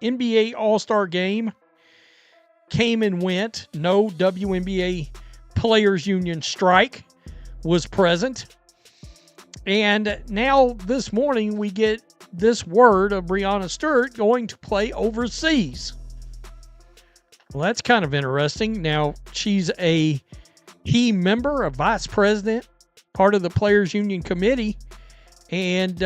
NBA All-Star Game came and went. No WNBA Players Union strike was present. And now this morning we get this word of Breanna Stewart going to play overseas. Well, that's kind of interesting. Now, she's a key member, a vice president, part of the Players Union Committee, and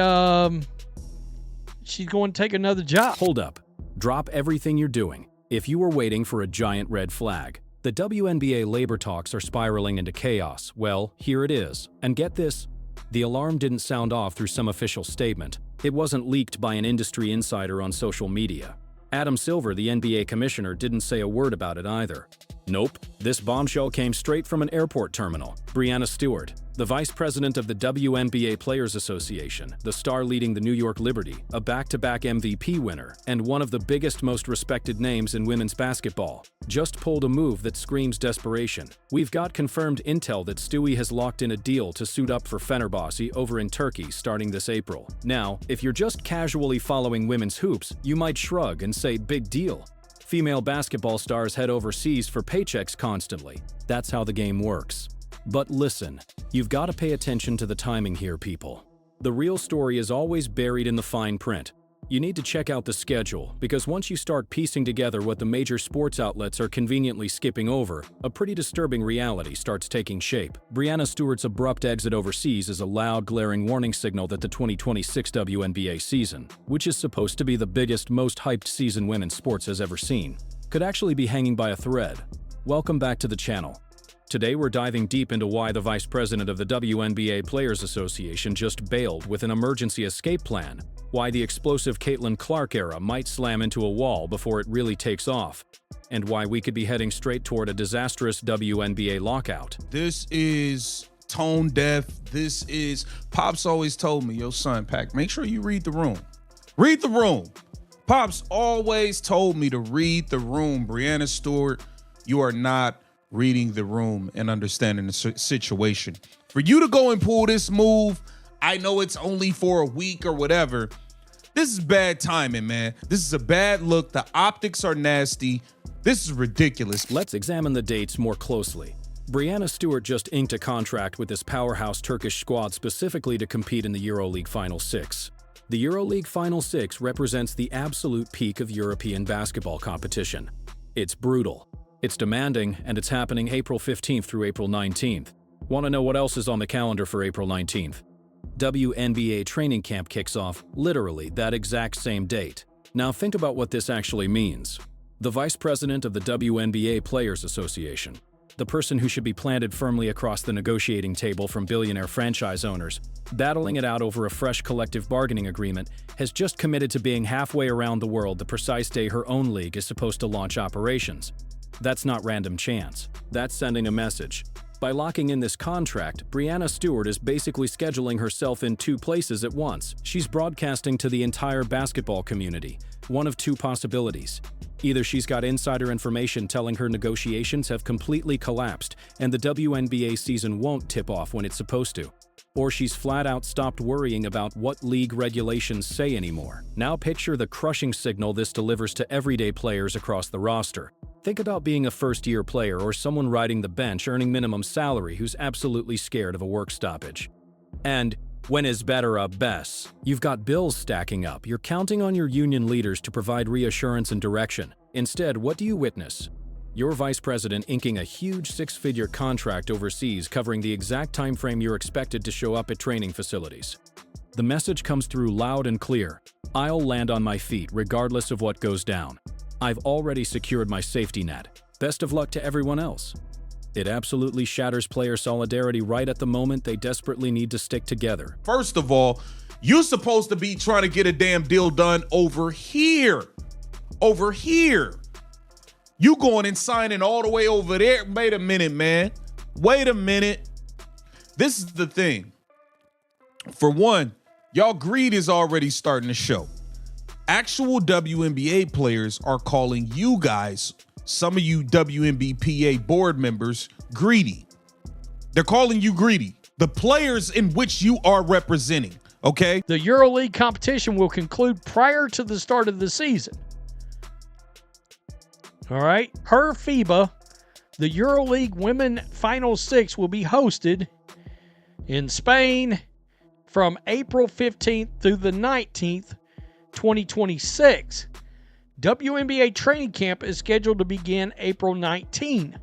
she's going to take another job. Hold up. Drop everything you're doing. If you were waiting for a giant red flag, the WNBA labor talks are spiraling into chaos. Well, here it is. And get this, the alarm didn't sound off through some official statement. It wasn't leaked by an industry insider on social media. Adam Silver, the NBA commissioner, didn't say a word about it either. Nope, this bombshell came straight from an airport terminal. Breanna Stewart, the vice president of the WNBA Players Association, the star leading the New York Liberty, a back-to-back MVP winner, and one of the biggest, most respected names in women's basketball, just pulled a move that screams desperation. We've got confirmed intel that Stewie has locked in a deal to suit up for Fenerbahce over in Turkey starting this April. Now, if you're just casually following women's hoops, you might shrug and say, big deal. Female basketball stars head overseas for paychecks constantly. That's how the game works. But listen, you've got to pay attention to the timing here, people. The real story is always buried in the fine print. You need to check out the schedule, because once you start piecing together what the major sports outlets are conveniently skipping over, a pretty disturbing reality starts taking shape. Breanna Stewart's abrupt exit overseas is a loud, glaring warning signal that the 2026 WNBA season, which is supposed to be the biggest, most hyped season women's sports has ever seen, could actually be hanging by a thread. Welcome back to the channel. Today we're diving deep into why the vice president of the WNBA Players Association just bailed with an emergency escape plan, why the explosive Caitlin Clark era might slam into a wall before it really takes off, and why we could be heading straight toward a disastrous WNBA lockout. This is tone deaf. This is, Pops always told me, yo son, Pac, make sure you read the room. Read the room. Pops always told me to read the room. Breanna Stewart, you are not reading the room and understanding the situation. For you to go and pull this move, I know it's only for a week or whatever. This is bad timing, man. This is a bad look. The optics are nasty. This is ridiculous. Let's examine the dates more closely. Breanna Stewart just inked a contract with this powerhouse Turkish squad specifically to compete in the EuroLeague Final Six. The EuroLeague Final Six represents the absolute peak of European basketball competition. It's brutal. It's demanding, and it's happening April 15th through April 19th. Want to know what else is on the calendar for April 19th? WNBA training camp kicks off literally that exact same date. Now think about what this actually means. The vice president of the WNBA Players Association, the person who should be planted firmly across the negotiating table from billionaire franchise owners, battling it out over a fresh collective bargaining agreement, has just committed to being halfway around the world the precise day her own league is supposed to launch operations. That's not random chance. That's sending a message. By locking in this contract, Breanna Stewart is basically scheduling herself in two places at once. She's broadcasting to the entire basketball community. One of two possibilities. Either she's got insider information telling her negotiations have completely collapsed and the WNBA season won't tip off when it's supposed to. Or she's flat out stopped worrying about what league regulations say anymore. Now picture the crushing signal this delivers to everyday players across the roster. Think about being a first-year player or someone riding the bench earning minimum salary who's absolutely scared of a work stoppage. And when is better up best? You've got bills stacking up. You're counting on your union leaders to provide reassurance and direction. Instead, what do you witness? Your vice president inking a huge six-figure contract overseas covering the exact time frame you're expected to show up at training facilities. The message comes through loud and clear. I'll land on my feet regardless of what goes down. I've already secured my safety net. Best of luck to everyone else. It absolutely shatters player solidarity right at the moment they desperately need to stick together. First of all, you're supposed to be trying to get a damn deal done over here. Over here. You going and signing all the way over there. Wait a minute, man. Wait a minute. This is the thing. For one, y'all greed is already starting to show. Actual WNBA players are calling you guys, some of you WNBPA board members, greedy. They're calling you greedy. The players in which you are representing, okay? The EuroLeague competition will conclude prior to the start of the season. All right. Per FIBA, the EuroLeague Women Final Six will be hosted in Spain from April 15th through the 19th, 2026. WNBA training camp is scheduled to begin April 19,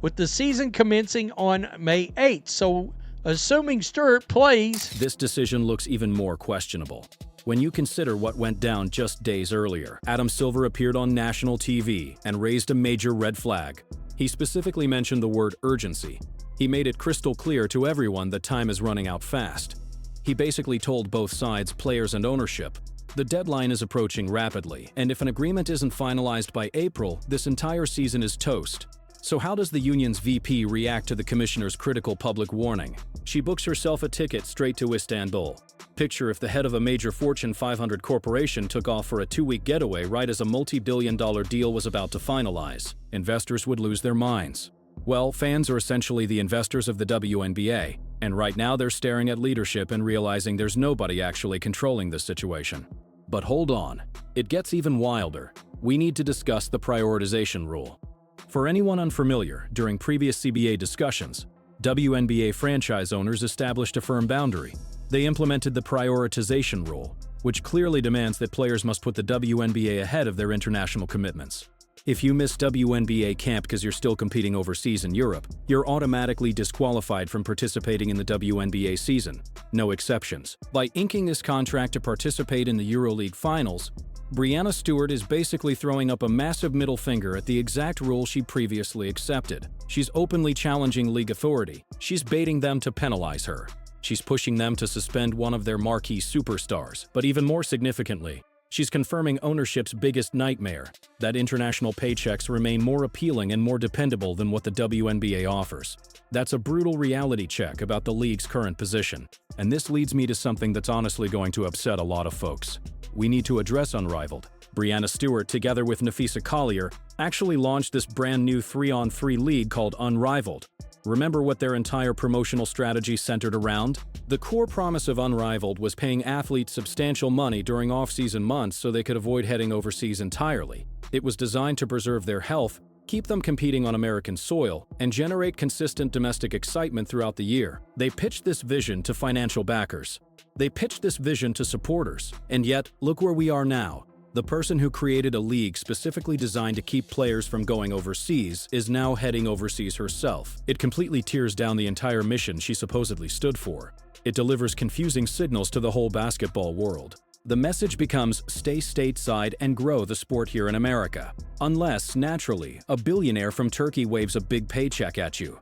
with the season commencing on May 8th. So, assuming Stewart plays... This decision looks even more questionable. When you consider what went down just days earlier, Adam Silver appeared on national TV and raised a major red flag. He specifically mentioned the word urgency. He made it crystal clear to everyone that time is running out fast. He basically told both sides, players and ownership, the deadline is approaching rapidly, and if an agreement isn't finalized by April, this entire season is toast. So how does the union's VP react to the commissioner's critical public warning? She books herself a ticket straight to Istanbul. Picture if the head of a major Fortune 500 corporation took off for a 2-week getaway right as a multi-billion-dollar deal was about to finalize. Investors would lose their minds. Well, fans are essentially the investors of the WNBA, and right now they're staring at leadership and realizing there's nobody actually controlling this situation. But hold on, it gets even wilder. We need to discuss the prioritization rule. For anyone unfamiliar, during previous CBA discussions, WNBA franchise owners established a firm boundary. They implemented the prioritization rule, which clearly demands that players must put the WNBA ahead of their international commitments. If you miss WNBA camp because you're still competing overseas in Europe, you're automatically disqualified from participating in the WNBA season. No exceptions. By inking this contract to participate in the EuroLeague finals, Breanna Stewart is basically throwing up a massive middle finger at the exact rule she previously accepted. She's openly challenging league authority. She's baiting them to penalize her. She's pushing them to suspend one of their marquee superstars. But even more significantly, she's confirming ownership's biggest nightmare, that international paychecks remain more appealing and more dependable than what the WNBA offers. That's a brutal reality check about the league's current position. And this leads me to something that's honestly going to upset a lot of folks. We need to address Unrivaled. Breanna Stewart, together with Nafisa Collier, actually launched this brand new 3-on-3 league called Unrivaled. Remember what their entire promotional strategy centered around? The core promise of Unrivaled was paying athletes substantial money during off-season months so they could avoid heading overseas entirely. It was designed to preserve their health, keep them competing on American soil, and generate consistent domestic excitement throughout the year. They pitched this vision to financial backers. They pitched this vision to supporters. And yet, look where we are now. The person who created a league specifically designed to keep players from going overseas is now heading overseas herself. It completely tears down the entire mission she supposedly stood for. It delivers confusing signals to the whole basketball world. The message becomes stay stateside and grow the sport here in America. Unless, naturally, a billionaire from Turkey waves a big paycheck at you.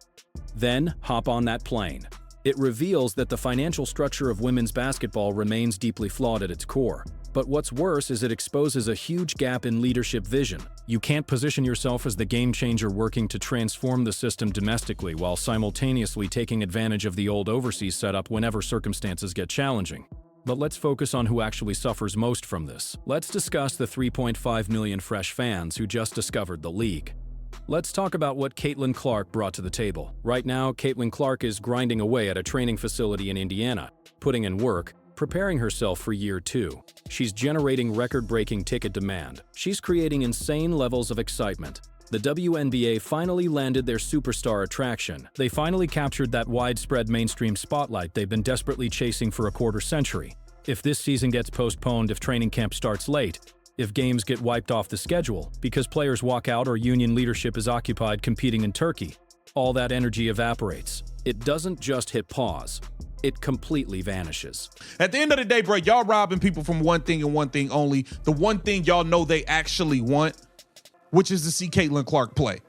Then, hop on that plane. It reveals that the financial structure of women's basketball remains deeply flawed at its core. But what's worse is it exposes a huge gap in leadership vision. You can't position yourself as the game changer working to transform the system domestically while simultaneously taking advantage of the old overseas setup whenever circumstances get challenging. But let's focus on who actually suffers most from this. Let's discuss the 3.5 million fresh fans who just discovered the league. Let's talk about what Caitlin Clark brought to the table. Right now, Caitlin Clark is grinding away at a training facility in Indiana, putting in work, preparing herself for year 2. She's generating record-breaking ticket demand. She's creating insane levels of excitement. The WNBA finally landed their superstar attraction. They finally captured that widespread mainstream spotlight they've been desperately chasing for a quarter century. If this season gets postponed, if training camp starts late, if games get wiped off the schedule because players walk out or union leadership is occupied competing in Turkey, all that energy evaporates. It doesn't just hit pause. It completely vanishes. At the end of the day, bro, y'all robbing people from one thing and one thing only. The one thing y'all know they actually want, which is to see Caitlin Clark play.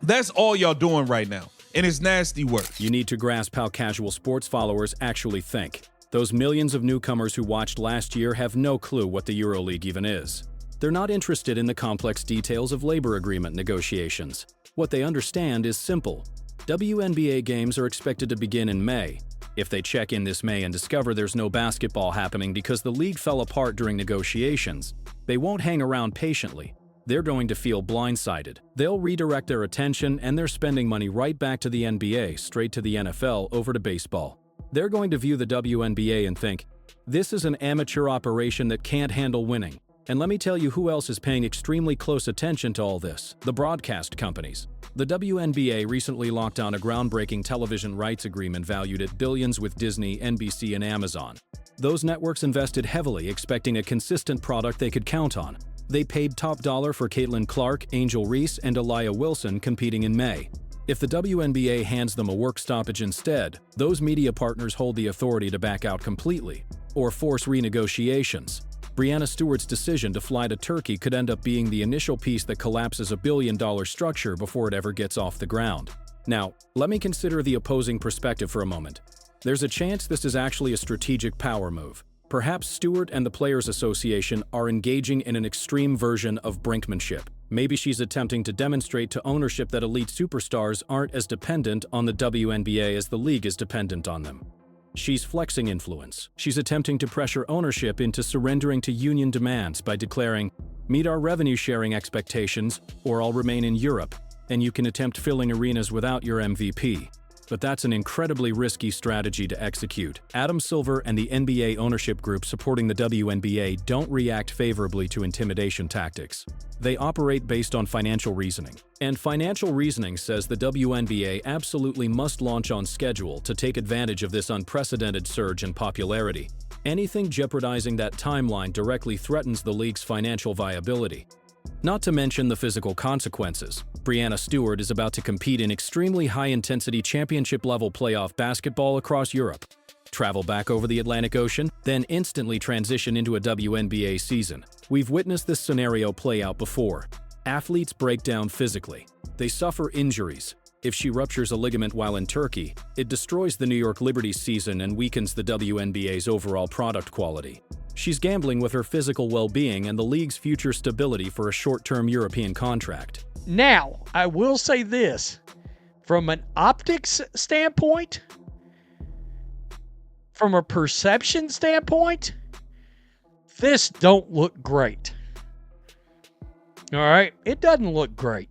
That's all y'all doing right now, and it's nasty work. You need to grasp how casual sports followers actually think. Those millions of newcomers who watched last year have no clue what the EuroLeague even is. They're not interested in the complex details of labor agreement negotiations. What they understand is simple. WNBA games are expected to begin in May. If they check in this May and discover there's no basketball happening because the league fell apart during negotiations, they won't hang around patiently. They're going to feel blindsided. They'll redirect their attention and their spending money right back to the NBA, straight to the NFL, over to baseball. They're going to view the WNBA and think, this is an amateur operation that can't handle winning. And let me tell you who else is paying extremely close attention to all this: the broadcast companies. The WNBA recently locked down a groundbreaking television rights agreement valued at billions with Disney, NBC, and Amazon. Those networks invested heavily, expecting a consistent product they could count on. They paid top dollar for Caitlin Clark, Angel Reese, and Aaliyah Wilson competing in May. If the WNBA hands them a work stoppage instead, those media partners hold the authority to back out completely or force renegotiations. Breanna Stewart's decision to fly to Turkey could end up being the initial piece that collapses a billion-dollar structure before it ever gets off the ground. Now, let me consider the opposing perspective for a moment. There's a chance this is actually a strategic power move. Perhaps Stewart and the Players Association are engaging in an extreme version of brinkmanship. Maybe she's attempting to demonstrate to ownership that elite superstars aren't as dependent on the WNBA as the league is dependent on them. She's flexing influence. She's attempting to pressure ownership into surrendering to union demands by declaring, "Meet our revenue-sharing expectations, or I'll remain in Europe, and you can attempt filling arenas without your MVP." But that's an incredibly risky strategy to execute. Adam Silver and the NBA ownership group supporting the WNBA don't react favorably to intimidation tactics. They operate based on financial reasoning. And financial reasoning says the WNBA absolutely must launch on schedule to take advantage of this unprecedented surge in popularity. Anything jeopardizing that timeline directly threatens the league's financial viability. Not to mention the physical consequences. Breanna Stewart is about to compete in extremely high-intensity championship-level playoff basketball across Europe, travel back over the Atlantic Ocean, then instantly transition into a WNBA season. We've witnessed this scenario play out before. Athletes break down physically. They suffer injuries. If she ruptures a ligament while in Turkey, it destroys the New York Liberty's season and weakens the WNBA's overall product quality. She's gambling with her physical well-being and the league's future stability for a short-term European contract. Now, I will say this. From an optics standpoint, from a perception standpoint, this don't look great. All right? It doesn't look great.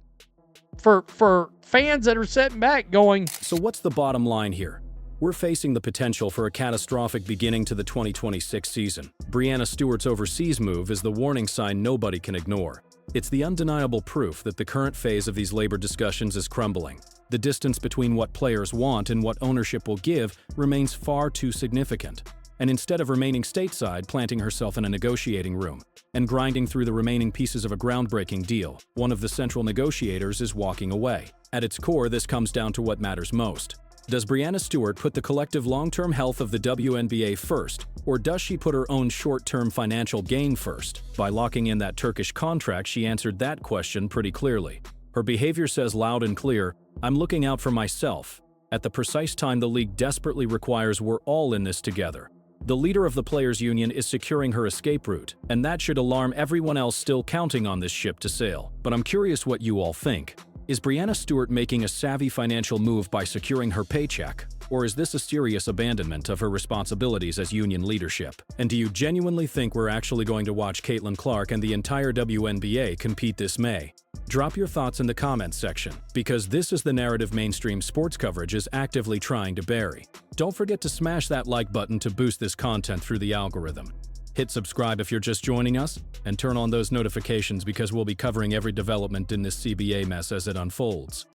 For fans that are sitting back going... So what's the bottom line here? We're facing the potential for a catastrophic beginning to the 2026 season. Breanna Stewart's overseas move is the warning sign nobody can ignore. It's the undeniable proof that the current phase of these labor discussions is crumbling. The distance between what players want and what ownership will give remains far too significant. And instead of remaining stateside, planting herself in a negotiating room, and grinding through the remaining pieces of a groundbreaking deal, one of the central negotiators is walking away. At its core, this comes down to what matters most. Does Breanna Stewart put the collective long-term health of the WNBA first, or does she put her own short-term financial gain first? By locking in that Turkish contract, she answered that question pretty clearly. Her behavior says loud and clear, "I'm looking out for myself." At the precise time the league desperately requires we're all in this together. The leader of the Players Union is securing her escape route, and that should alarm everyone else still counting on this ship to sail. But I'm curious what you all think. Is Breanna Stewart making a savvy financial move by securing her paycheck? Or is this a serious abandonment of her responsibilities as union leadership? And do you genuinely think we're actually going to watch Caitlin Clark and the entire WNBA compete this May? Drop your thoughts in the comments section, because this is the narrative mainstream sports coverage is actively trying to bury. Don't forget to smash that like button to boost this content through the algorithm. Hit subscribe if you're just joining us, and turn on those notifications because we'll be covering every development in this CBA mess as it unfolds.